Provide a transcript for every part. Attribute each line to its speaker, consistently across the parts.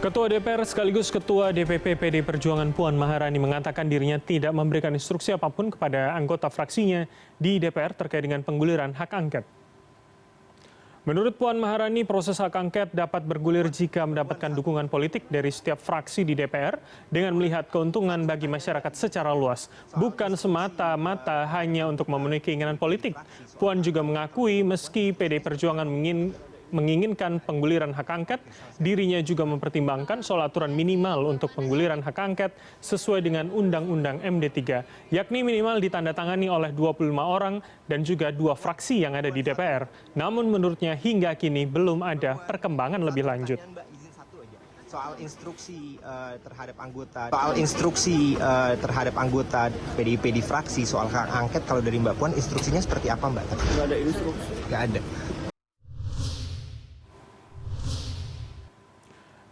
Speaker 1: Ketua DPR sekaligus Ketua DPP PD Perjuangan Puan Maharani mengatakan dirinya tidak memberikan instruksi apapun kepada anggota fraksinya di DPR terkait dengan pengguliran hak angket. Menurut Puan Maharani, proses hak angket dapat bergulir jika mendapatkan dukungan politik dari setiap fraksi di DPR dengan melihat keuntungan bagi masyarakat secara luas, bukan semata-mata hanya untuk memenuhi keinginan politik. Puan juga mengakui meski PD Perjuangan menginginkan pengguliran hak angket, dirinya juga mempertimbangkan soal aturan minimal untuk pengguliran hak angket sesuai dengan Undang-Undang MD3, yakni minimal ditandatangani oleh 25 orang dan juga 2 fraksi yang ada di DPR. Namun menurutnya hingga kini belum ada perkembangan lebih lanjut.
Speaker 2: Soal instruksi terhadap anggota PDIP di fraksi soal hak angket, kalau dari Mbak Puan instruksinya seperti apa, Mbak?
Speaker 3: Nggak ada instruksi.
Speaker 2: Nggak ada.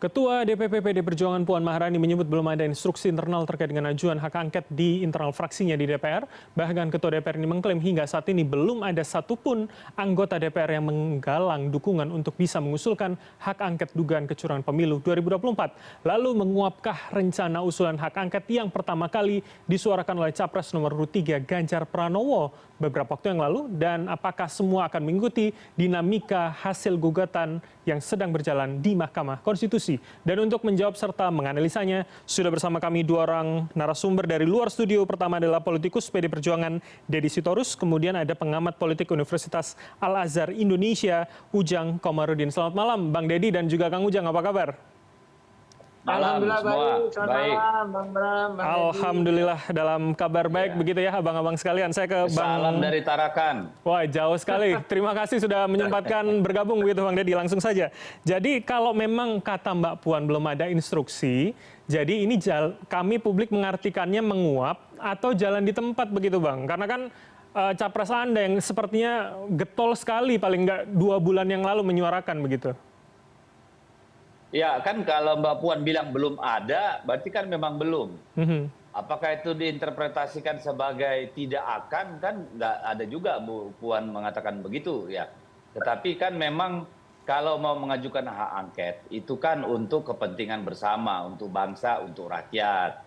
Speaker 1: Ketua DPP PD Perjuangan Puan Maharani menyebut belum ada instruksi internal terkait dengan ajuan hak angket di internal fraksinya di DPR. Bahkan Ketua DPR ini mengklaim hingga saat ini belum ada satupun anggota DPR yang menggalang dukungan untuk bisa mengusulkan hak angket dugaan kecurangan pemilu 2024. Lalu menguapkah rencana usulan hak angket yang pertama kali disuarakan oleh Capres nomor 3 Ganjar Pranowo beberapa waktu yang lalu? Dan apakah semua akan mengikuti dinamika hasil gugatan yang sedang berjalan di Mahkamah Konstitusi? Dan untuk menjawab serta menganalisanya, sudah bersama kami 2 orang narasumber dari luar studio. Pertama adalah politikus PD Perjuangan Deddy Sitorus, kemudian ada pengamat politik Universitas Al-Azhar Indonesia, Ujang Komarudin. Selamat malam Bang Deddy dan juga Kang Ujang, apa kabar?
Speaker 3: Alhamdulillah baik,
Speaker 1: baik.
Speaker 3: Bang Bram.
Speaker 1: Alhamdulillah dalam kabar baik begitu ya abang-abang sekalian. Saya ke Bang.
Speaker 4: Salam dari Tarakan.
Speaker 1: Wah, jauh sekali. Terima kasih sudah menyempatkan bergabung begitu Bang Deddy. Langsung saja. Jadi kalau memang kata Mbak Puan belum ada instruksi, jadi ini kami publik mengartikannya menguap atau jalan di tempat begitu Bang. Karena kan capres Anda yang sepertinya getol sekali paling nggak 2 bulan yang lalu menyuarakan begitu.
Speaker 4: Ya kan kalau Mbak Puan bilang belum ada, berarti kan memang belum. Apakah itu diinterpretasikan sebagai tidak akan, kan nggak ada juga Bu Puan mengatakan begitu ya. Tetapi kan memang kalau mau mengajukan hak angket, itu kan untuk kepentingan bersama, untuk bangsa, untuk rakyat.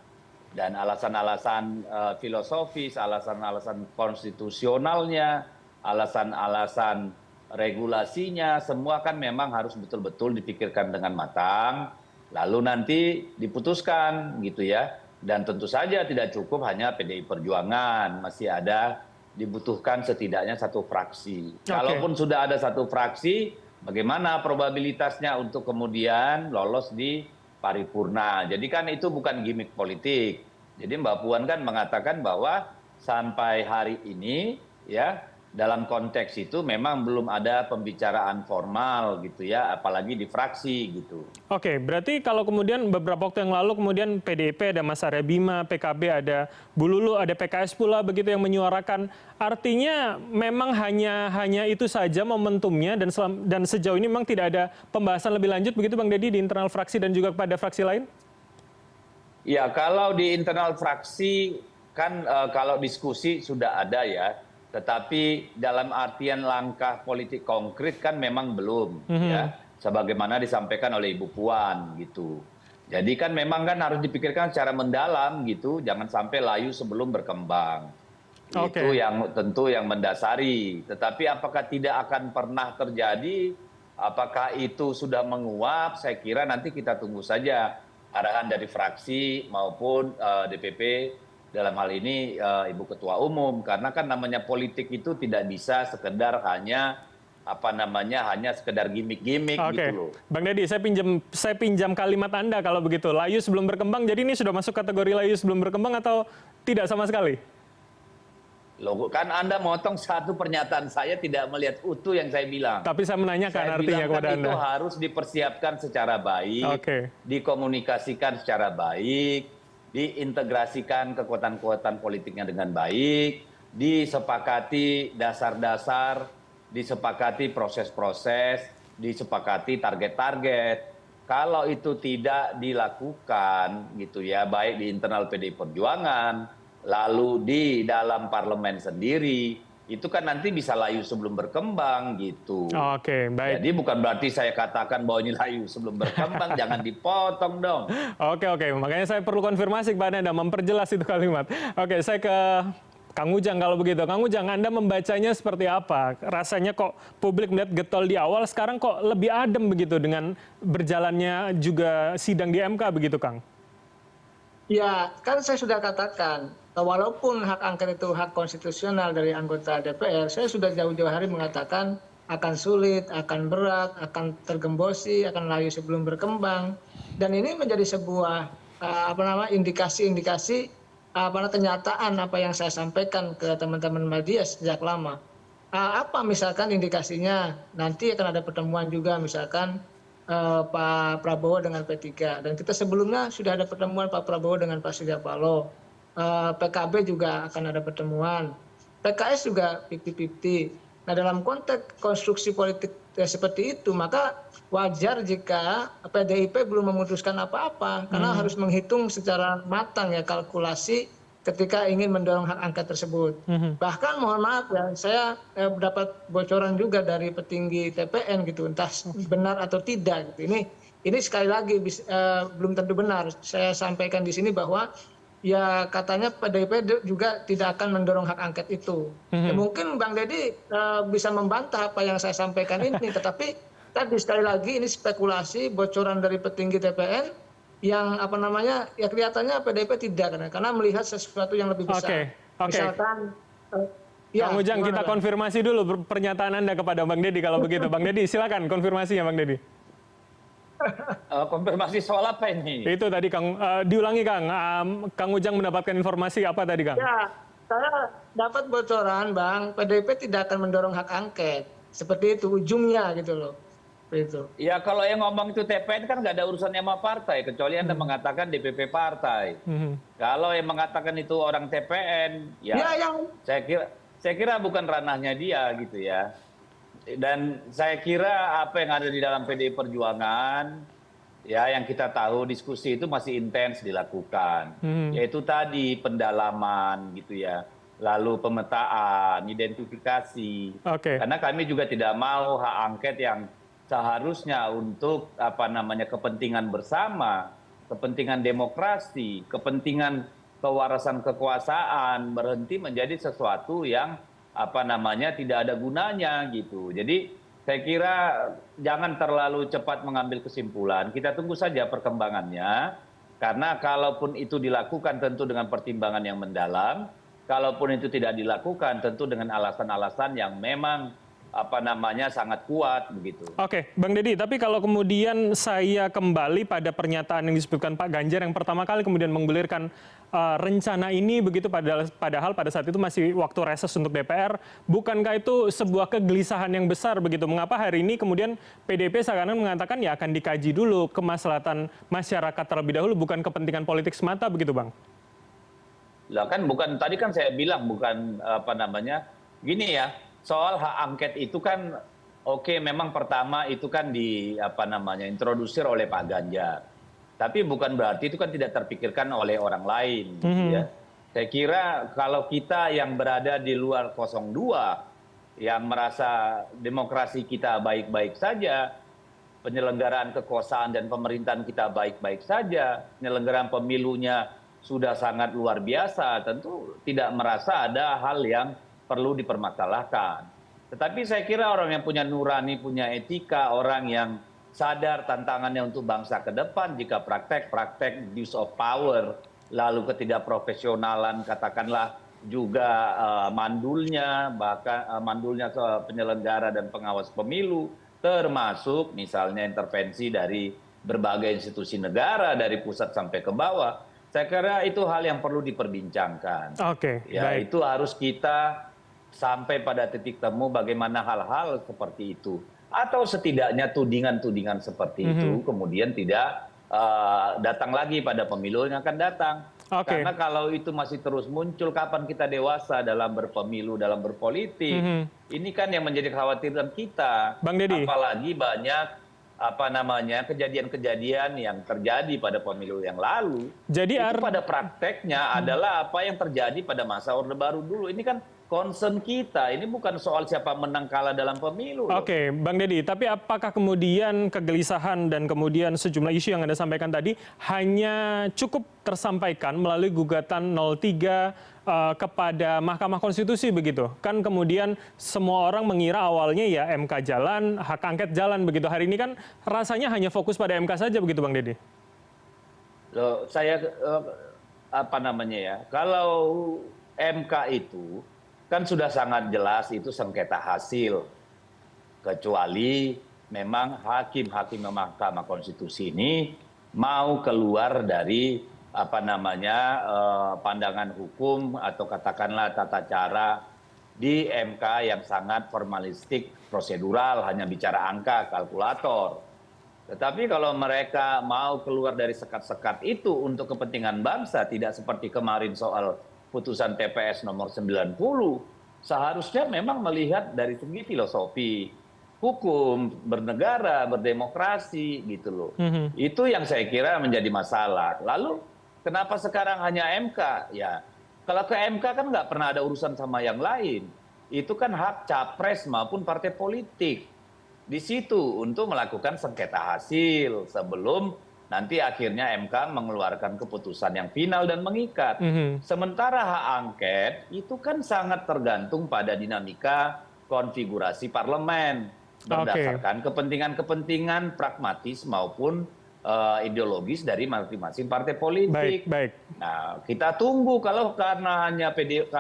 Speaker 4: Dan alasan-alasan filosofis, alasan-alasan konstitusionalnya, alasan-alasan regulasinya, semua kan memang harus betul-betul dipikirkan dengan matang, lalu nanti diputuskan gitu ya. Dan tentu saja tidak cukup hanya PDI Perjuangan, masih ada dibutuhkan setidaknya 1 fraksi. Kalaupun sudah ada 1 fraksi, bagaimana probabilitasnya untuk kemudian lolos di paripurna. Jadi kan itu bukan gimmick politik. Jadi Mbak Puan kan mengatakan bahwa sampai hari ini ya, dalam konteks itu memang belum ada pembicaraan formal gitu ya, apalagi di fraksi gitu.
Speaker 1: Oke, berarti kalau kemudian beberapa waktu yang lalu kemudian PDIP ada Mas Arya Bima, PKB ada Bu Lulu, ada PKS pula begitu yang menyuarakan, artinya memang hanya itu saja momentumnya dan sejauh ini memang tidak ada pembahasan lebih lanjut begitu Bang Deddy di internal fraksi dan juga kepada fraksi lain?
Speaker 4: Ya, kalau di internal fraksi kan kalau diskusi sudah ada ya. Tetapi dalam artian langkah politik konkret kan memang belum ya, sebagaimana disampaikan oleh Ibu Puan gitu. Jadi kan memang kan harus dipikirkan secara mendalam gitu, jangan sampai layu sebelum berkembang. Itu yang tentu yang mendasari. Tetapi apakah tidak akan pernah terjadi, apakah itu sudah menguap, saya kira nanti kita tunggu saja arahan dari fraksi maupun DPP. Dalam hal ini Ibu Ketua Umum, karena kan namanya politik itu tidak bisa sekedar hanya hanya sekedar gimmick-gimmick gitu loh.
Speaker 1: Bang Deddy, saya pinjam kalimat Anda kalau begitu. Layu sebelum berkembang, jadi ini sudah masuk kategori layu sebelum berkembang atau tidak sama sekali?
Speaker 4: Loh, kan Anda motong satu pernyataan saya tidak melihat utuh yang saya bilang.
Speaker 1: Tapi saya menanyakan artinya kepada Anda.
Speaker 4: Itu harus dipersiapkan secara baik, dikomunikasikan secara baik, diintegrasikan kekuatan-kekuatan politiknya dengan baik, disepakati dasar-dasar, disepakati proses-proses, disepakati target-target. Kalau itu tidak dilakukan gitu ya, baik di internal PDI Perjuangan, lalu di dalam parlemen sendiri, itu kan nanti bisa layu sebelum berkembang gitu.
Speaker 1: Oke, baik.
Speaker 4: Jadi bukan berarti saya katakan bahwa ini layu sebelum berkembang, jangan dipotong dong.
Speaker 1: Oke, makanya saya perlu konfirmasi kepada Anda, memperjelas itu kalimat. Oke, saya ke Kang Ujang kalau begitu. Kang Ujang, Anda membacanya seperti apa? Rasanya kok publik melihat getol di awal, sekarang kok lebih adem begitu dengan berjalannya juga sidang di MK begitu, Kang?
Speaker 3: Ya, kan saya sudah katakan, walaupun hak angket itu hak konstitusional dari anggota DPR, saya sudah jauh-jauh hari mengatakan akan sulit, akan berat, akan tergembosi, akan layu sebelum berkembang. Dan ini menjadi sebuah indikasi-indikasi kenyataan apa yang saya sampaikan ke teman-teman media sejak lama. Apa misalkan indikasinya? Nanti akan ada pertemuan juga misalkan Pak Prabowo dengan P3, dan kita sebelumnya sudah ada pertemuan Pak Prabowo dengan Pak Surya Paloh. PKB juga akan ada pertemuan, PKS juga 50-50. Nah, dalam konteks konstruksi politik seperti itu, maka wajar jika PDIP belum memutuskan apa-apa, karena harus menghitung secara matang ya kalkulasi ketika ingin mendorong hak angket tersebut. Bahkan mohon maaf ya, saya dapat bocoran juga dari petinggi TPN gitu, entah benar atau tidak gitu. Ini sekali lagi belum tentu benar. Saya sampaikan di sini bahwa ya katanya PDIP juga tidak akan mendorong hak angket itu. Ya, mungkin Bang Deddy bisa membantah apa yang saya sampaikan ini, tetapi tadi sekali lagi ini spekulasi bocoran dari petinggi TPN yang ya kelihatannya PDIP tidak, karena melihat sesuatu yang lebih besar.
Speaker 1: Oke.
Speaker 3: Misalkan
Speaker 1: Kang Ujang, kita konfirmasi dulu pernyataan Anda kepada Bang Deddy kalau begitu. Bang Deddy, silakan konfirmasinya Bang Deddy.
Speaker 4: Konfirmasi soal apa ini?
Speaker 1: Itu tadi Kang, diulangi Kang. Kang Ujang mendapatkan informasi apa tadi Kang?
Speaker 3: Ya, saya dapat bocoran Bang, PDIP tidak akan mendorong hak angket. Seperti itu ujungnya gitu loh. Itu.
Speaker 4: Ya kalau yang ngomong itu TPN kan nggak ada urusannya sama partai, kecuali Anda mengatakan DPP partai. Kalau yang mengatakan itu orang TPN, saya kira bukan ranahnya dia gitu ya. Dan saya kira apa yang ada di dalam PDI Perjuangan, ya yang kita tahu diskusi itu masih intens dilakukan. Yaitu tadi pendalaman gitu ya. Lalu pemetaan, identifikasi. Karena kami juga tidak mau hak angket yang seharusnya untuk kepentingan bersama, kepentingan demokrasi, kepentingan kewarasan kekuasaan berhenti menjadi sesuatu yang tidak ada gunanya gitu. Jadi saya kira jangan terlalu cepat mengambil kesimpulan. Kita tunggu saja perkembangannya, karena kalaupun itu dilakukan tentu dengan pertimbangan yang mendalam, kalaupun itu tidak dilakukan tentu dengan alasan-alasan yang memang sangat kuat begitu.
Speaker 1: Oke, Bang Deddy, tapi kalau kemudian saya kembali pada pernyataan yang disebutkan Pak Ganjar yang pertama kali kemudian menggulirkan rencana ini begitu, padahal pada saat itu masih waktu reses untuk DPR, bukankah itu sebuah kegelisahan yang besar begitu? Mengapa hari ini kemudian PDIP seakan mengatakan ya akan dikaji dulu kemaslahatan masyarakat terlebih dahulu, bukan kepentingan politik semata begitu, Bang?
Speaker 4: Lah kan bukan, tadi kan saya bilang bukan gini ya. Soal hak angket itu kan memang pertama itu kan introdusir oleh Pak Ganjar. Tapi bukan berarti itu kan tidak terpikirkan oleh orang lain. Ya. Saya kira kalau kita yang berada di luar 02, yang merasa demokrasi kita baik-baik saja, penyelenggaraan kekuasaan dan pemerintahan kita baik-baik saja, penyelenggaraan pemilunya sudah sangat luar biasa, tentu tidak merasa ada hal yang perlu dipermasalahkan. Tetapi saya kira orang yang punya nurani, punya etika, orang yang sadar tantangannya untuk bangsa ke depan, jika praktek-praktek abuse of power, lalu ketidakprofesionalan, katakanlah juga mandulnya, bahkan mandulnya penyelenggara dan pengawas pemilu, termasuk misalnya intervensi dari berbagai institusi negara, dari pusat sampai ke bawah, saya kira itu hal yang perlu diperbincangkan.
Speaker 1: Baik.
Speaker 4: Itu harus kita sampai pada titik temu bagaimana hal-hal seperti itu. Atau setidaknya tudingan-tudingan seperti itu kemudian tidak datang lagi pada pemilu yang akan datang. Karena kalau itu masih terus muncul, kapan kita dewasa dalam berpemilu, dalam berpolitik? Ini kan yang menjadi kekhawatiran kita.
Speaker 1: Bang Deddy.
Speaker 4: Apalagi banyak kejadian-kejadian yang terjadi pada pemilu yang lalu. Jadi itu pada prakteknya adalah apa yang terjadi pada masa Orde Baru dulu. Ini kan concern kita ini bukan soal siapa menang kalah dalam pemilu.
Speaker 1: Oke, Bang Deddy, tapi apakah kemudian kegelisahan dan kemudian sejumlah isu yang Anda sampaikan tadi hanya cukup tersampaikan melalui gugatan 03 kepada Mahkamah Konstitusi begitu? Kan kemudian semua orang mengira awalnya ya MK jalan, hak angket jalan begitu. Hari ini kan rasanya hanya fokus pada MK saja begitu, Bang Deddy?
Speaker 4: Loh, saya kalau MK itu kan sudah sangat jelas itu sengketa hasil, kecuali memang hakim-hakim Mahkamah Konstitusi ini mau keluar dari pandangan hukum atau katakanlah tata cara di MK yang sangat formalistik, prosedural, hanya bicara angka, kalkulator. Tetapi kalau mereka mau keluar dari sekat-sekat itu untuk kepentingan bangsa, tidak seperti kemarin soal putusan TPS nomor 90, seharusnya memang melihat dari segi filosofi, hukum, bernegara, berdemokrasi gitu loh. Itu yang saya kira menjadi masalah. Lalu kenapa sekarang hanya MK? Ya, kalau ke MK kan nggak pernah ada urusan sama yang lain. Itu kan hak capres maupun partai politik. Di situ untuk melakukan sengketa hasil sebelum nanti akhirnya MK mengeluarkan keputusan yang final dan mengikat. Sementara hak angket itu kan sangat tergantung pada dinamika konfigurasi parlemen berdasarkan kepentingan-kepentingan pragmatis maupun ideologis dari masing-masing partai politik.
Speaker 1: Baik.
Speaker 4: Nah, kita tunggu kalau hanya PD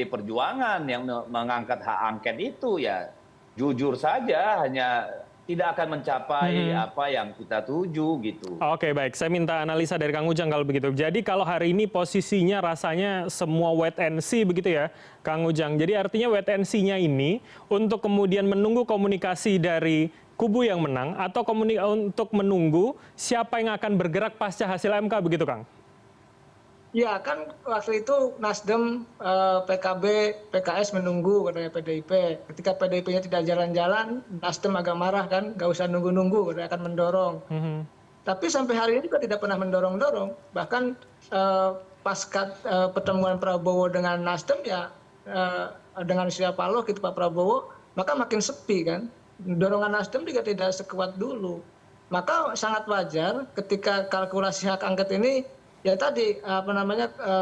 Speaker 4: Perjuangan yang mengangkat hak angket itu ya jujur saja hanya tidak akan mencapai apa yang kita tuju gitu.
Speaker 1: Oke, baik. Saya minta analisa dari Kang Ujang kalau begitu. Jadi kalau hari ini posisinya rasanya semua wait and see begitu ya, Kang Ujang. Jadi artinya wait and see-nya ini untuk kemudian menunggu komunikasi dari kubu yang menang atau untuk menunggu siapa yang akan bergerak pasca hasil MK begitu, Kang?
Speaker 3: Ya kan waktu itu Nasdem, PKB, PKS menunggu katanya PDIP. Ketika PDIP-nya tidak jalan-jalan, Nasdem agak marah kan, nggak usah nunggu-nunggu, katanya akan mendorong. Tapi sampai hari ini juga tidak pernah mendorong-dorong. Bahkan pasca pertemuan Prabowo dengan Nasdem ya dengan Surya Paloh gitu Pak Prabowo, maka makin sepi kan. Dorongan Nasdem juga tidak sekuat dulu. Maka sangat wajar ketika kalkulasi hak angket ini ya tadi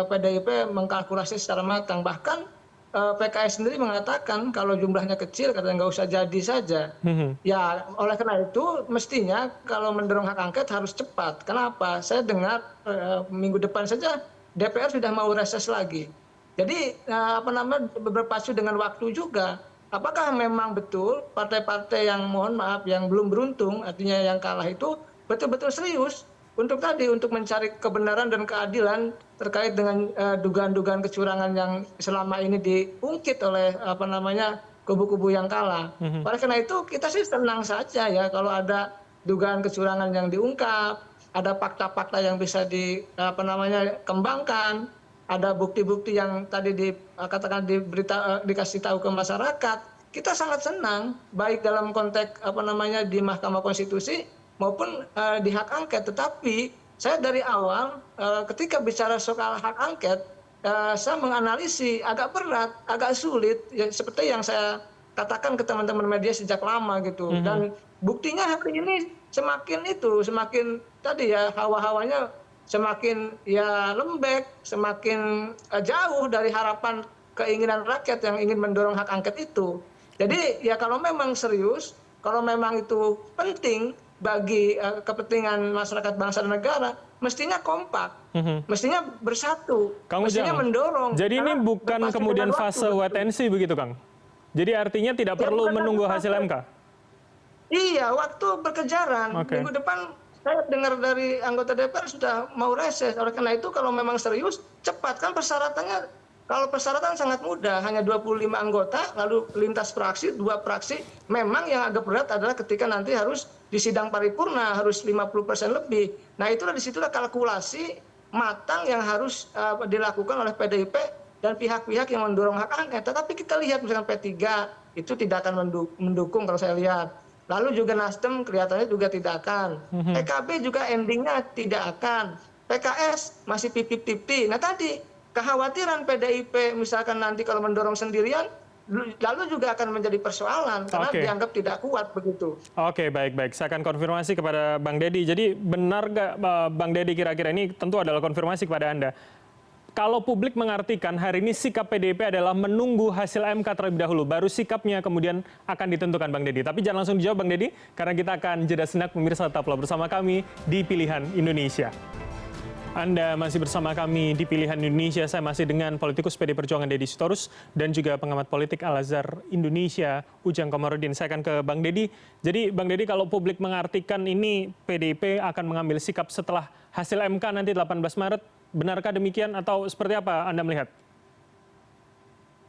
Speaker 3: PDIP mengkalkulasi secara matang. Bahkan PKS sendiri mengatakan kalau jumlahnya kecil katanya nggak usah jadi saja. Ya oleh karena itu mestinya kalau mendorong hak angket harus cepat. Kenapa? Saya dengar minggu depan saja DPR sudah mau reses lagi. Jadi berpacu dengan waktu juga. Apakah memang betul partai-partai yang mohon maaf yang belum beruntung artinya yang kalah itu betul-betul serius untuk mencari kebenaran dan keadilan terkait dengan dugaan-dugaan kecurangan yang selama ini diungkit oleh kubu-kubu yang kalah. Oleh karena itu kita sih tenang saja ya kalau ada dugaan kecurangan yang diungkap, ada fakta-fakta yang bisa dikembangkan, ada bukti-bukti yang tadi dikatakan dikasih tahu ke masyarakat. Kita sangat senang baik dalam konteks di Mahkamah Konstitusi maupun di hak angket. Tetapi saya dari awal ketika bicara soal hak angket, saya menganalisis agak berat, agak sulit, ya, seperti yang saya katakan ke teman-teman media sejak lama gitu. Dan buktinya hari ini semakin tadi ya hawa-hawanya semakin ya lembek, semakin jauh dari harapan keinginan rakyat yang ingin mendorong hak angket itu. Jadi ya kalau memang serius, kalau memang itu penting bagi kepentingan masyarakat bangsa dan negara, mestinya kompak, mestinya bersatu, mestinya mendorong.
Speaker 1: Jadi ini bukan kemudian fase wait and see begitu, Kang? Jadi artinya tidak perlu menunggu hasil MK?
Speaker 3: Iya, waktu berkejaran. Minggu depan saya dengar dari anggota DPR sudah mau reses. Oleh karena itu kalau memang serius, cepat kan persyaratannya. Kalau persyaratan sangat mudah, hanya 25 anggota, lalu lintas fraksi, 2 fraksi. Memang yang agak berat adalah ketika nanti harus di sidang paripurna, harus 50% lebih. Nah itulah disitulah kalkulasi matang yang harus dilakukan oleh PDIP dan pihak-pihak yang mendorong hak angket. Tetapi kita lihat misalkan P3 itu tidak akan mendukung kalau saya lihat. Lalu juga Nasdem kelihatannya juga tidak akan. PKB juga endingnya tidak akan. PKS masih pipip-pipi. Nah tadi kekhawatiran PDIP misalkan nanti kalau mendorong sendirian, lalu juga akan menjadi persoalan karena
Speaker 1: Oke.
Speaker 3: dianggap tidak kuat begitu.
Speaker 1: Oke, baik-baik. Saya akan konfirmasi kepada Bang Deddy. Jadi benar nggak Bang Deddy kira-kira ini tentu adalah konfirmasi kepada Anda. Kalau publik mengartikan hari ini sikap PDIP adalah menunggu hasil MK terlebih dahulu, baru sikapnya kemudian akan ditentukan Bang Deddy. Tapi jangan langsung dijawab Bang Deddy, karena kita akan jeda senak pemirsa, tetaplah bersama kami di Pilihan Indonesia. Anda masih bersama kami di Pilihan Indonesia. Saya masih dengan politikus PD Perjuangan Deddy Sitorus dan juga pengamat politik Al-Azhar Indonesia Ujang Komarudin. Saya akan ke Bang Deddy. Jadi Bang Deddy, kalau publik mengartikan ini PDIP akan mengambil sikap setelah hasil MK nanti 18 Maret, benarkah demikian atau seperti apa Anda melihat?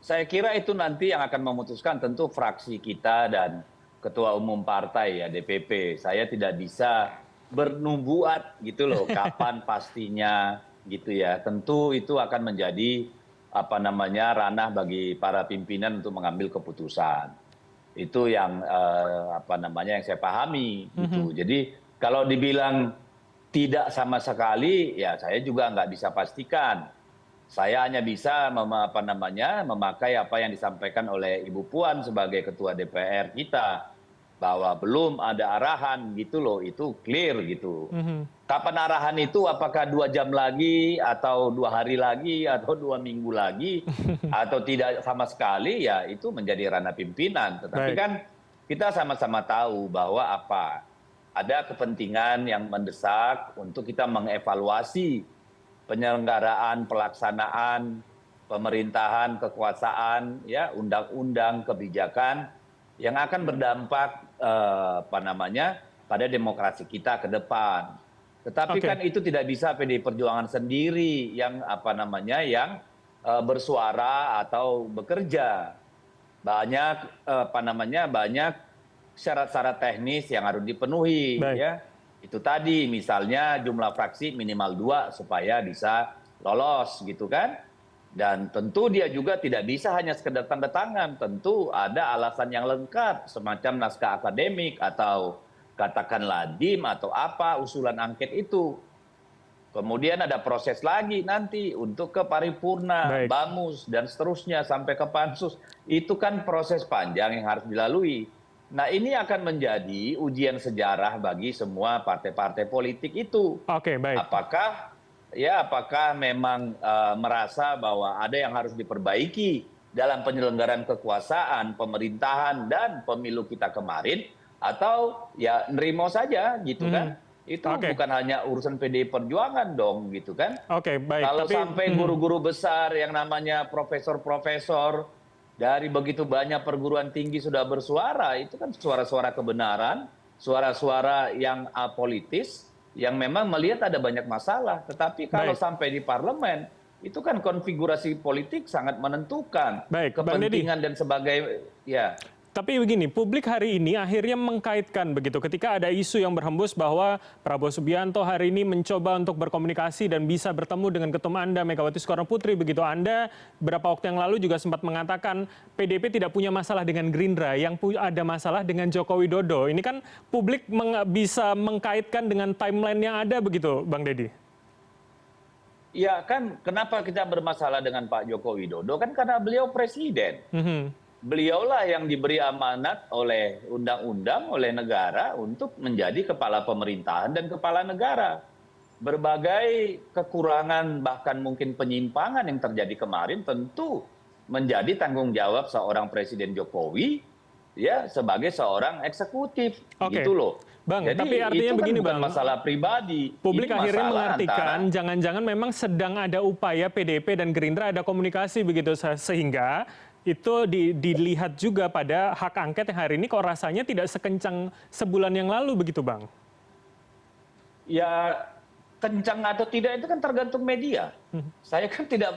Speaker 4: Saya kira itu nanti yang akan memutuskan tentu fraksi kita dan ketua umum partai ya DPP. Saya tidak bisa bernubuat gitu loh kapan pastinya gitu ya. Tentu itu akan menjadi ranah bagi para pimpinan untuk mengambil keputusan. Itu yang yang saya pahami gitu. Jadi kalau dibilang tidak sama sekali, ya saya juga nggak bisa pastikan. Saya hanya bisa memakai apa yang disampaikan oleh Ibu Puan sebagai Ketua DPR kita, bahwa belum ada arahan gitu loh, itu clear gitu. Kapan arahan itu, apakah 2 jam lagi, atau 2 hari lagi, atau 2 minggu lagi, atau tidak sama sekali, ya itu menjadi ranah pimpinan. Tetapi kan kita sama-sama tahu bahwa ada kepentingan yang mendesak untuk kita mengevaluasi penyelenggaraan, pelaksanaan, pemerintahan, kekuasaan, ya undang-undang, kebijakan yang akan berdampak pada demokrasi kita ke depan. Tetapi kan itu tidak bisa PDI Perjuangan sendiri yang bersuara atau bekerja. Banyak banyak syarat-syarat teknis yang harus dipenuhi ya. Itu tadi misalnya jumlah fraksi minimal 2 supaya bisa lolos gitu kan. Dan tentu dia juga tidak bisa hanya sekedar tanda tangan, tentu ada alasan yang lengkap semacam naskah akademik atau katakanlah DIM atau apa usulan angket itu. Kemudian ada proses lagi nanti untuk ke paripurna, bamus dan seterusnya sampai ke pansus. Itu kan proses panjang yang harus dilalui. Nah, ini akan menjadi ujian sejarah bagi semua partai-partai politik itu.
Speaker 1: Oke, baik.
Speaker 4: Apakah memang merasa bahwa ada yang harus diperbaiki dalam penyelenggaraan kekuasaan, pemerintahan, dan pemilu kita kemarin, atau ya nerimo saja gitu kan. Itu bukan hanya urusan PDI Perjuangan dong gitu kan.
Speaker 1: Oke, baik.
Speaker 4: Kalau sampai guru-guru besar yang namanya profesor-profesor dari begitu banyak perguruan tinggi sudah bersuara, itu kan suara-suara kebenaran, suara-suara yang apolitis, yang memang melihat ada banyak masalah. Tetapi kalau sampai di parlemen, itu kan konfigurasi politik sangat menentukan. Kepentingan dan sebagainya. Ya.
Speaker 1: Tapi begini, publik hari ini akhirnya mengkaitkan begitu ketika ada isu yang berhembus bahwa Prabowo Subianto hari ini mencoba untuk berkomunikasi dan bisa bertemu dengan ketum Anda, Megawati Soekarnoputri. Begitu Anda beberapa waktu yang lalu juga sempat mengatakan PDIP tidak punya masalah dengan Gerindra, yang ada masalah dengan Joko Widodo. Ini kan publik bisa mengkaitkan dengan timeline yang ada begitu, Bang Deddy.
Speaker 4: Ya kan, kenapa kita bermasalah dengan Pak Joko Widodo? Kan karena beliau presiden. Beliaulah yang diberi amanat oleh undang-undang, oleh negara untuk menjadi kepala pemerintahan dan kepala negara. Berbagai kekurangan bahkan mungkin penyimpangan yang terjadi kemarin tentu menjadi tanggung jawab seorang Presiden Jokowi ya sebagai seorang eksekutif gitu loh.
Speaker 1: Bang,
Speaker 4: jadi
Speaker 1: tapi artinya
Speaker 4: itu
Speaker 1: begini
Speaker 4: kan bukan
Speaker 1: Bang,
Speaker 4: masalah pribadi.
Speaker 1: publik
Speaker 4: Ini
Speaker 1: akhirnya
Speaker 4: masalah
Speaker 1: mengartikan jangan-jangan memang sedang ada upaya PDIP dan Gerindra ada komunikasi begitu, sehingga itu dilihat juga pada hak angket yang hari ini kok rasanya tidak sekencang sebulan yang lalu begitu Bang?
Speaker 4: Ya kencang atau tidak itu kan tergantung media.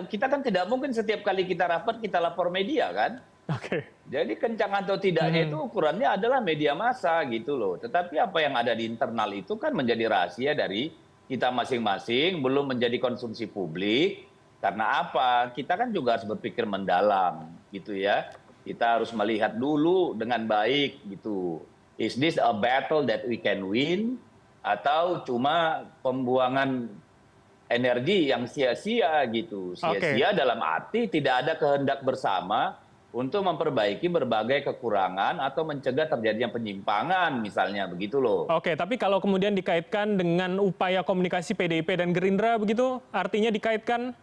Speaker 4: Kita kan tidak mungkin setiap kali kita rapat kita lapor media kan. Jadi kencang atau tidaknya itu ukurannya adalah media massa gitu loh. Tetapi apa yang ada di internal itu kan menjadi rahasia dari kita masing-masing, belum menjadi konsumsi publik. Karena apa? Kita kan juga harus berpikir mendalam gitu ya. Kita harus melihat dulu dengan baik gitu. Is this a battle that we can win? Atau cuma pembuangan energi yang sia-sia gitu. Sia-sia dalam arti tidak ada kehendak bersama untuk memperbaiki berbagai kekurangan atau mencegah terjadinya penyimpangan misalnya begitu loh.
Speaker 1: Oke, tapi kalau kemudian dikaitkan dengan upaya komunikasi PDIP dan Gerindra begitu, artinya dikaitkan?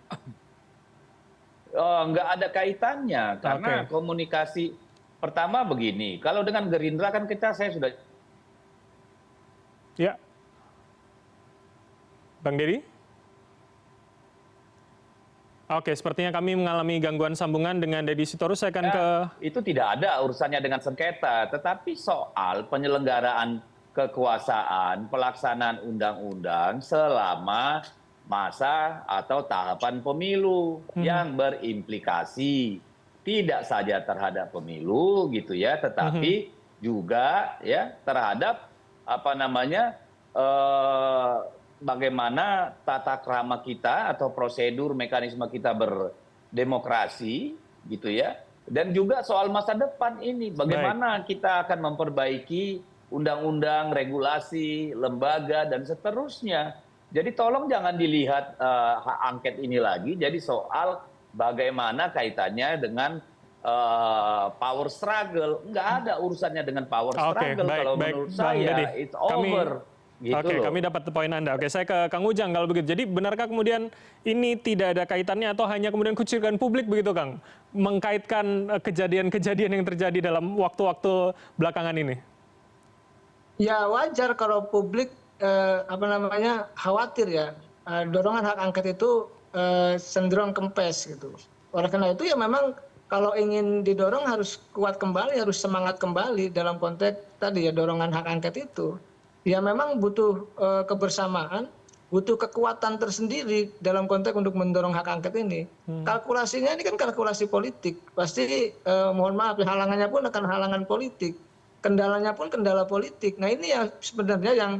Speaker 4: Nggak ada kaitannya karena komunikasi pertama begini, kalau dengan Gerindra kan saya sudah.
Speaker 1: Ya, Bang Deddy? Oke, sepertinya kami mengalami gangguan sambungan dengan Deddy Sitorus. Saya akan ke...
Speaker 4: Itu tidak ada urusannya dengan sengketa, tetapi soal penyelenggaraan kekuasaan, pelaksanaan undang-undang selama masa atau tahapan pemilu yang berimplikasi tidak saja terhadap pemilu gitu ya, tetapi juga ya terhadap apa namanya bagaimana tata krama kita atau prosedur mekanisme kita berdemokrasi gitu ya, dan juga soal masa depan ini bagaimana kita akan memperbaiki undang-undang, regulasi, lembaga dan seterusnya. Jadi tolong jangan dilihat hak angket ini lagi jadi soal bagaimana kaitannya dengan power struggle. Nggak ada urusannya dengan power struggle. Kalau menurut saya it's over.
Speaker 1: Gitu Oke, kami dapat poin Anda. Oke, saya ke Kang Ujang kalau begitu. Jadi benarkah kemudian ini tidak ada kaitannya atau hanya kemudian kucilkan publik begitu, Kang? Mengkaitkan kejadian-kejadian yang terjadi dalam waktu-waktu belakangan ini?
Speaker 3: Ya wajar kalau publik khawatir ya. Dorongan hak angket itu cenderung kempes gitu. Oleh karena itu ya memang kalau ingin didorong harus kuat kembali, harus semangat kembali dalam konteks tadi ya dorongan hak angket itu. Ya memang butuh kebersamaan, butuh kekuatan tersendiri dalam konteks untuk mendorong hak angket ini. Kalkulasinya ini kan kalkulasi politik. Pasti mohon maaf, halangannya pun akan halangan politik. Kendalanya pun kendala politik. Nah ini yang sebenarnya yang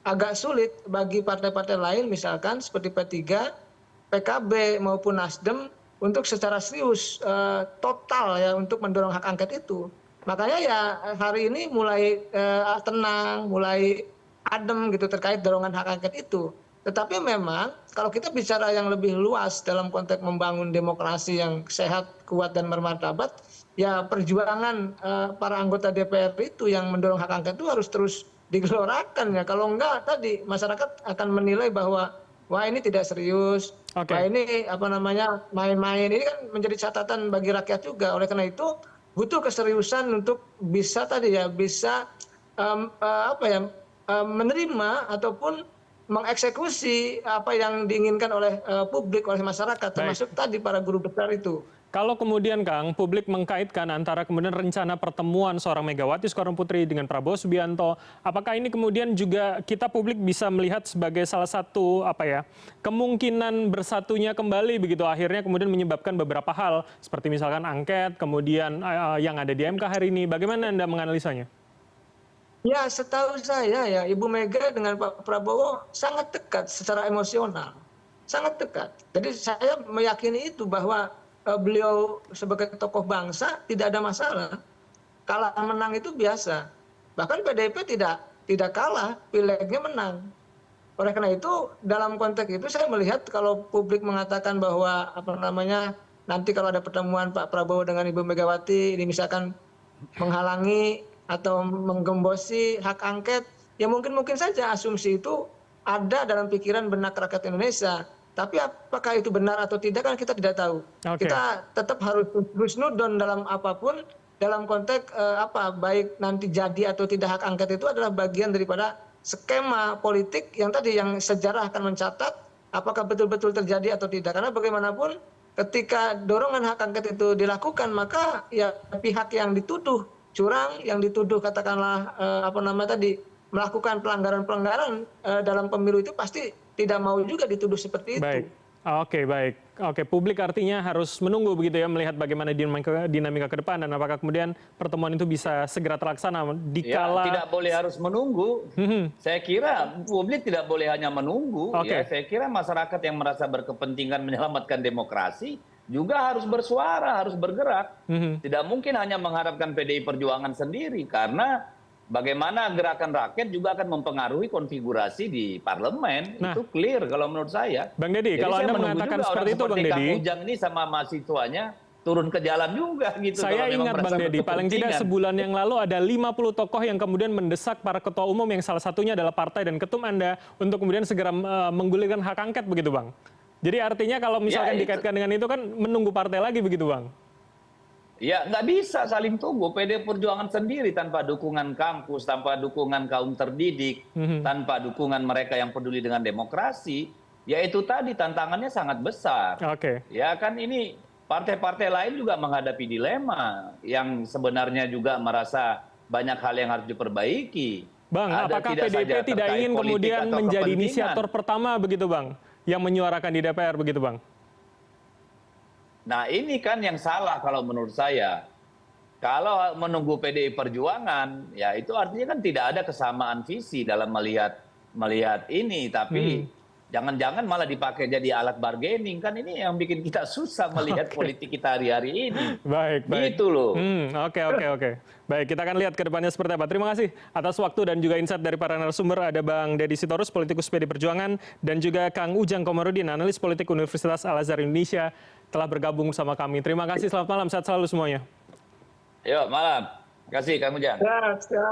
Speaker 3: agak sulit bagi partai-partai lain misalkan seperti P3, PKB maupun Nasdem untuk secara serius total ya untuk mendorong hak angket itu. Makanya ya hari ini mulai tenang, mulai adem gitu terkait dorongan hak angket itu. Tetapi memang kalau kita bicara yang lebih luas dalam konteks membangun demokrasi yang sehat, kuat dan bermartabat, ya perjuangan para anggota DPR itu yang mendorong hak angket itu harus terus digelorakan ya. Kalau enggak tadi masyarakat akan menilai bahwa wah ini tidak serius, wah ini main-main. Ini kan menjadi catatan bagi rakyat juga. Oleh karena itu butuh keseriusan untuk bisa menerima ataupun mengeksekusi apa yang diinginkan oleh publik, oleh masyarakat, termasuk tadi para guru besar itu.
Speaker 1: Kalau kemudian Kang, publik mengkaitkan antara kemudian rencana pertemuan seorang Megawati Soekarno Putri dengan Prabowo Subianto, apakah ini kemudian juga kita publik bisa melihat sebagai salah satu kemungkinan bersatunya kembali begitu akhirnya kemudian menyebabkan beberapa hal seperti misalkan angket, kemudian yang ada di MK hari ini, bagaimana Anda menganalisanya?
Speaker 3: Ya setahu saya ya Ibu Mega dengan Pak Prabowo sangat dekat secara emosional, sangat dekat. Jadi saya meyakini itu bahwa beliau sebagai tokoh bangsa tidak ada masalah. Kalah menang itu biasa. Bahkan PDIP tidak kalah, pilegnya menang. Oleh karena itu dalam konteks itu saya melihat kalau publik mengatakan bahwa nanti kalau ada pertemuan Pak Prabowo dengan Ibu Megawati ini misalkan menghalangi atau menggembosi hak angket, ya mungkin saja asumsi itu ada dalam pikiran benak rakyat Indonesia. Tapi apakah itu benar atau tidak kan kita tidak tahu. Kita tetap harus husnudon dalam apapun, dalam konteks baik nanti jadi atau tidak hak angket itu adalah bagian daripada skema politik yang tadi yang sejarah akan mencatat apakah betul-betul terjadi atau tidak. Karena bagaimanapun ketika dorongan hak angket itu dilakukan maka ya pihak yang dituduh curang, yang dituduh katakanlah melakukan pelanggaran-pelanggaran dalam pemilu itu pasti tidak mau juga dituduh seperti itu.
Speaker 1: Baik. Oke, publik artinya harus menunggu begitu ya melihat bagaimana dinamika ke depan dan apakah kemudian pertemuan itu bisa segera terlaksana dikala
Speaker 4: tidak boleh harus menunggu. Saya kira publik tidak boleh hanya menunggu ya. Saya kira masyarakat yang merasa berkepentingan menyelamatkan demokrasi juga harus bersuara, harus bergerak. Tidak mungkin hanya mengharapkan PDI Perjuangan sendiri karena bagaimana gerakan rakyat juga akan mempengaruhi konfigurasi di parlemen.
Speaker 1: Nah.
Speaker 4: Itu clear kalau menurut saya.
Speaker 1: Bang Deddy,
Speaker 4: Jadi
Speaker 1: kalau
Speaker 4: saya
Speaker 1: Anda
Speaker 4: menunggu
Speaker 1: mengatakan
Speaker 4: juga
Speaker 1: seperti
Speaker 4: orang
Speaker 1: itu, Bang
Speaker 4: seperti
Speaker 1: Deddy.
Speaker 4: Kang Ujang ini sama mahasiswanya turun ke jalan juga gitu.
Speaker 1: Saya
Speaker 4: kalau memang
Speaker 1: ingat Bang
Speaker 4: merasa
Speaker 1: Deddy, paling tidak
Speaker 4: berkepentingan.
Speaker 1: sebulan yang lalu ada 50 tokoh yang kemudian mendesak para ketua umum yang salah satunya adalah partai dan ketum Anda untuk kemudian segera menggulirkan hak angket begitu Bang. Jadi artinya kalau misalkan
Speaker 4: itu.
Speaker 1: dikaitkan dengan itu kan menunggu partai lagi begitu Bang.
Speaker 4: Ya nggak bisa saling tunggu. PD Perjuangan sendiri tanpa dukungan kampus, tanpa dukungan kaum terdidik, tanpa dukungan mereka yang peduli dengan demokrasi, ya itu tadi tantangannya sangat besar.
Speaker 1: Oke.
Speaker 4: Ya kan ini partai-partai lain juga menghadapi dilema yang sebenarnya juga merasa banyak hal yang harus diperbaiki.
Speaker 1: Bang,
Speaker 4: Ada
Speaker 1: apakah
Speaker 4: tidak
Speaker 1: PDIP
Speaker 4: saja
Speaker 1: tidak
Speaker 4: terkait
Speaker 1: ingin
Speaker 4: politik
Speaker 1: kemudian
Speaker 4: atau
Speaker 1: menjadi
Speaker 4: kepentingan.
Speaker 1: inisiator pertama begitu Bang, yang menyuarakan di DPR begitu Bang?
Speaker 4: Nah ini kan yang salah kalau menurut saya. Kalau menunggu PDI Perjuangan, ya itu artinya kan tidak ada kesamaan visi dalam melihat ini. Tapi jangan-jangan malah dipakai jadi alat bargaining. Kan ini yang bikin kita susah melihat politik kita hari-hari ini.
Speaker 1: Baik, baik.
Speaker 4: Gitu loh.
Speaker 1: Oke. Baik, kita akan lihat ke depannya seperti apa. Terima kasih atas waktu dan juga insight dari para narasumber. Ada Bang Deddy Sitorus, politikus PD Perjuangan, dan juga Kang Ujang Komarudin, analis politik Universitas Al-Azhar Indonesia, telah bergabung sama kami. Terima kasih, selamat malam, sehat selalu semuanya.
Speaker 4: Yuk, malam. Terima kasih Kang Ujang.
Speaker 3: Ya, siap.